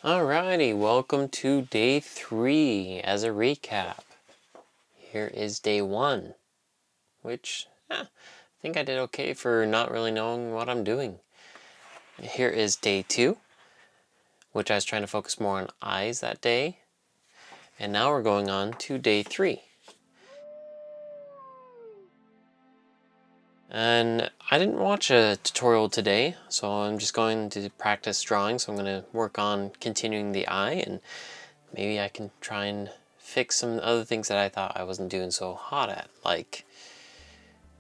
Alrighty, welcome to day 3. As a recap, here is day 1, which I think I did okay for not really knowing what I'm doing. Here is day 2, which I was trying to focus more on eyes that day. And now we're going on to day 3. And I didn't watch a tutorial today, so I'm just going to practice drawing. So I'm going to work on continuing the eye, and maybe I can try and fix some other things that I thought I wasn't doing so hot at, like,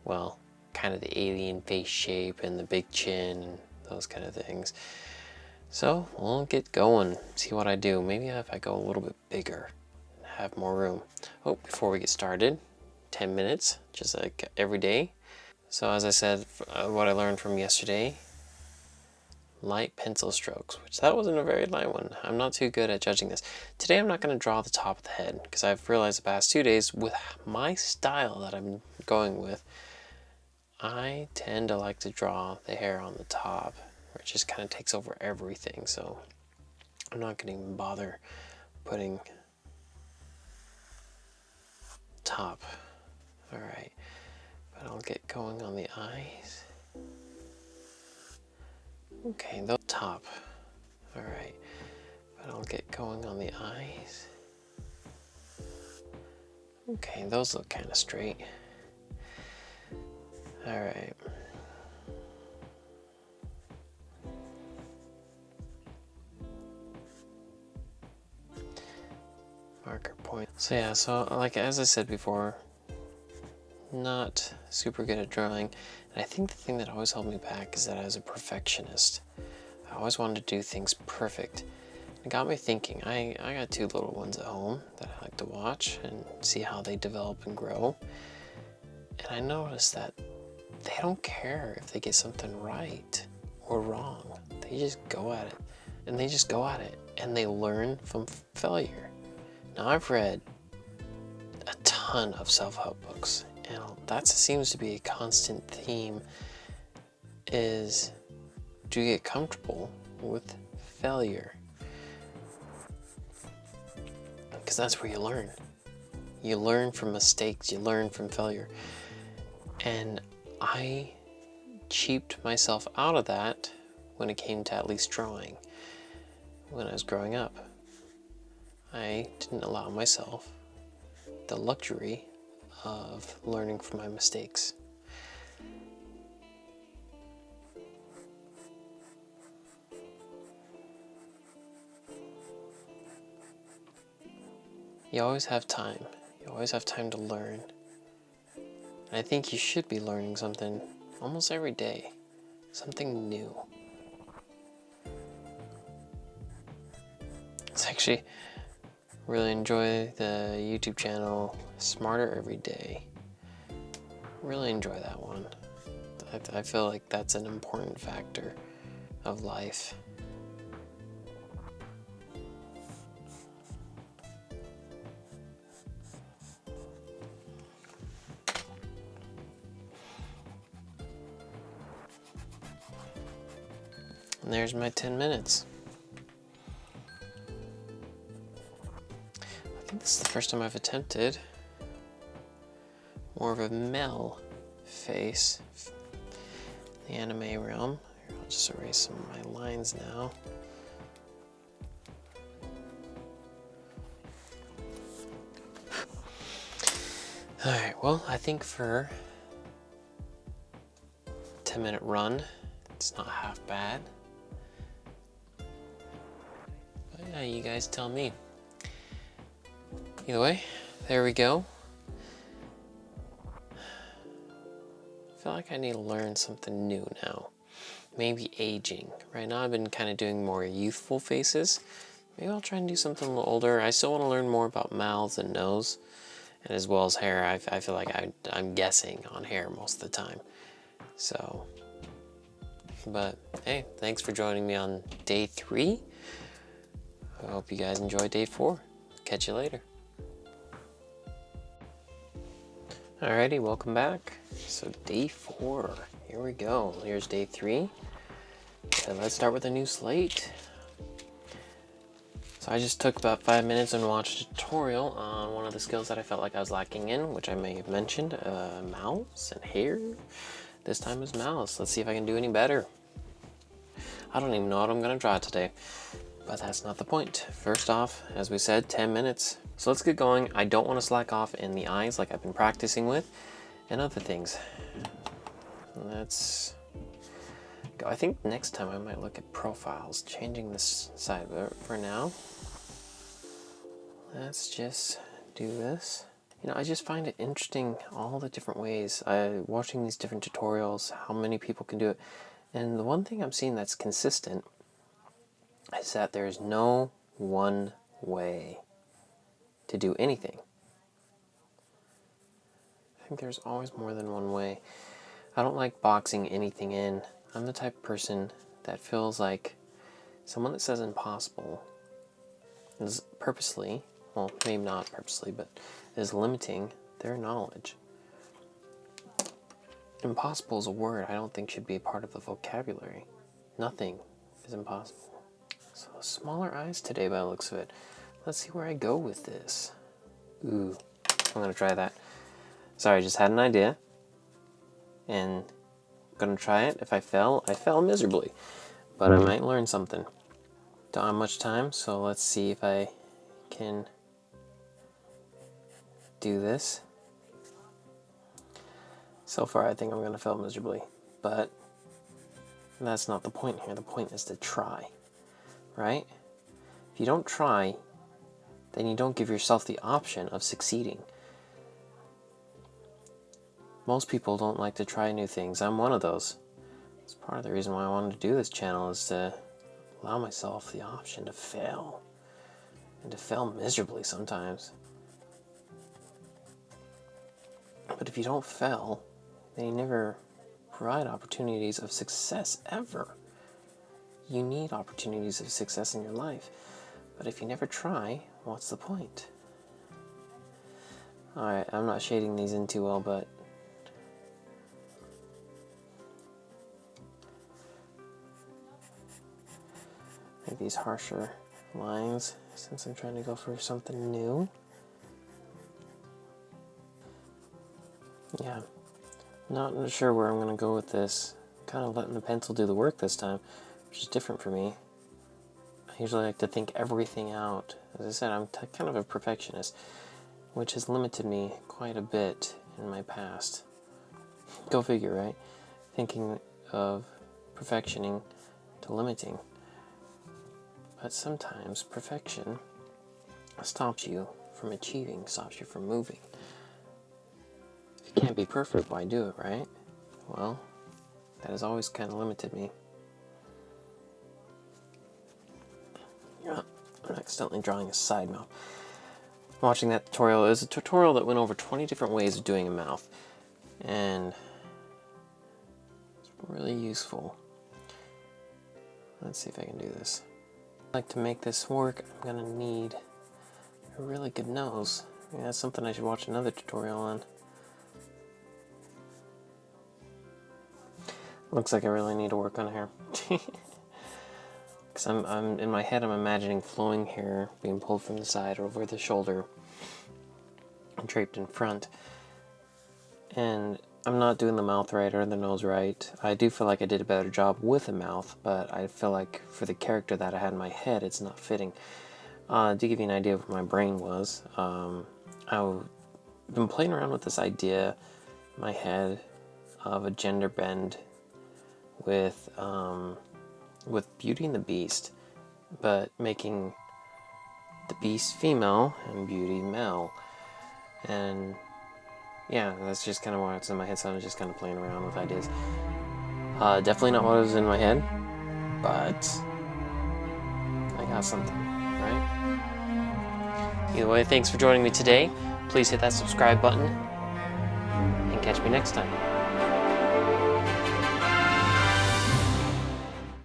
well, kind of the alien face shape and the big chin and those kind of things. So we'll get going, see what I do. Maybe if I go a little bit bigger and have more room. Oh, before we get started, 10 minutes, just like every day. So as I said, what I learned from yesterday, light pencil strokes, which that wasn't a very light one. I'm not too good at judging this. Today I'm not going to draw the top of the head, because I've realized the past 2 days with my style that I'm going with, I tend to like to draw the hair on the top, where it just kind of takes over everything. So I'm not going to even bother putting top. Alright, but I'll get going on the eyes. Okay, the top. Alright, but I'll get going on the eyes. Okay, those look kind of straight. Alright. Marker point. So yeah, so like as I said before, not super good at drawing. And I think the thing that always held me back is that I was a perfectionist. I always wanted to do things perfect. It got me thinking. I got 2 little ones at home that I like to watch and see how they develop and grow. And I noticed that they don't care if they get something right or wrong. They just go at it. And they just go at it. And they learn from failure. Now I've read a ton of self-help books. And that seems to be a constant theme, is do you get comfortable with failure? Because that's where you learn. You learn from mistakes, you learn from failure. And I cheaped myself out of that when it came to at least drawing. When I was growing up, I didn't allow myself the luxury of learning from my mistakes. You always have time. You always have time to learn. And I think you should be learning something almost every day. Something new. It's actually really enjoy the YouTube channel Smarter Every Day. Really enjoy that one. I feel like that's an important factor of life. And there's my 10 minutes. I think this is the first time I've attempted more of a male face in the anime realm. Here, I'll just erase some of my lines now. Alright, well, I think for a 10-minute run, it's not half bad. But yeah, you guys tell me. Either way, there we go. I feel like I need to learn something new now. Maybe aging. Right now I've been kind of doing more youthful faces. Maybe I'll try and do something a little older. I still want to learn more about mouths and nose. And as well as hair. I feel like I'm guessing on hair most of the time. So, but hey, thanks for joining me on day 3. I hope you guys enjoy day 4. Catch you later. Alrighty, welcome back. So day 4, here we go. Here's day 3. And let's start with a new slate. So I just took about 5 minutes and watched a tutorial on one of the skills that I felt like I was lacking in, which I may have mentioned, mouse and hair. This time is mouse. Let's see if I can do any better. I don't even know what I'm gonna draw today, but that's not the point. First off, as we said, 10 minutes. So let's get going. I don't want to slack off in the eyes like I've been practicing with and other things. Let's go. I think next time I might look at profiles, changing this side, but for now, let's just do this. You know, I just find it interesting, all the different ways, watching these different tutorials, how many people can do it. And the one thing I'm seeing that's consistent is that there's no one way to do anything. I think there's always more than one way. I don't like boxing anything in. I'm the type of person that feels like someone that says impossible is purposely, well, maybe not purposely, but is limiting their knowledge. Impossible is a word I don't think should be a part of the vocabulary. Nothing is impossible. So smaller eyes today by the looks of it. Let's see where I go with this. Ooh, I'm gonna try that. Sorry, I just had an idea. And I'm gonna try it. If I fell miserably. But I might learn something. Don't have much time, so let's see if I can do this. So far, I think I'm gonna fail miserably, but that's not the point here. The point is to try, right? If you don't try, then you don't give yourself the option of succeeding. Most people don't like to try new things. I'm one of those. It's part of the reason why I wanted to do this channel, is to allow myself the option to fail, and to fail miserably sometimes. But if you don't fail, then you never provide opportunities of success, ever. You need opportunities of success in your life. But if you never try, what's the point? Alright, I'm not shading these in too well, but make these harsher lines since I'm trying to go for something new. Yeah, not sure where I'm going to go with this. Kind of letting the pencil do the work this time, which is different for me. I usually like to think everything out. As I said, I'm kind of a perfectionist, which has limited me quite a bit in my past. Go figure, right? Thinking of perfectioning to limiting. But sometimes perfection stops you from achieving, stops you from moving. If you can't be perfect, why do it, right? Well, that has always kind of limited me. Yeah, I'm accidentally drawing a side mouth. Watching that tutorial, it was a tutorial that went over 20 different ways of doing a mouth. And it's really useful. Let's see if I can do this. Like to make this work, I'm gonna need a really good nose. Yeah, that's something I should watch another tutorial on. Looks like I really need to work on hair. Because I'm in my head, I'm imagining flowing hair being pulled from the side or over the shoulder and draped in front. And I'm not doing the mouth right or the nose right. I do feel like I did a better job with the mouth, but I feel like for the character that I had in my head, it's not fitting. To give you an idea of what my brain was, I've been playing around with this idea in my head of a gender bend with Beauty and the Beast, but making the Beast female and Beauty male. And yeah, that's just kind of what's in my head, so I'm just kind of playing around with ideas. Definitely not what was in my head, but I got something, right? Either way, thanks for joining me today. Please hit that subscribe button, and catch me next time.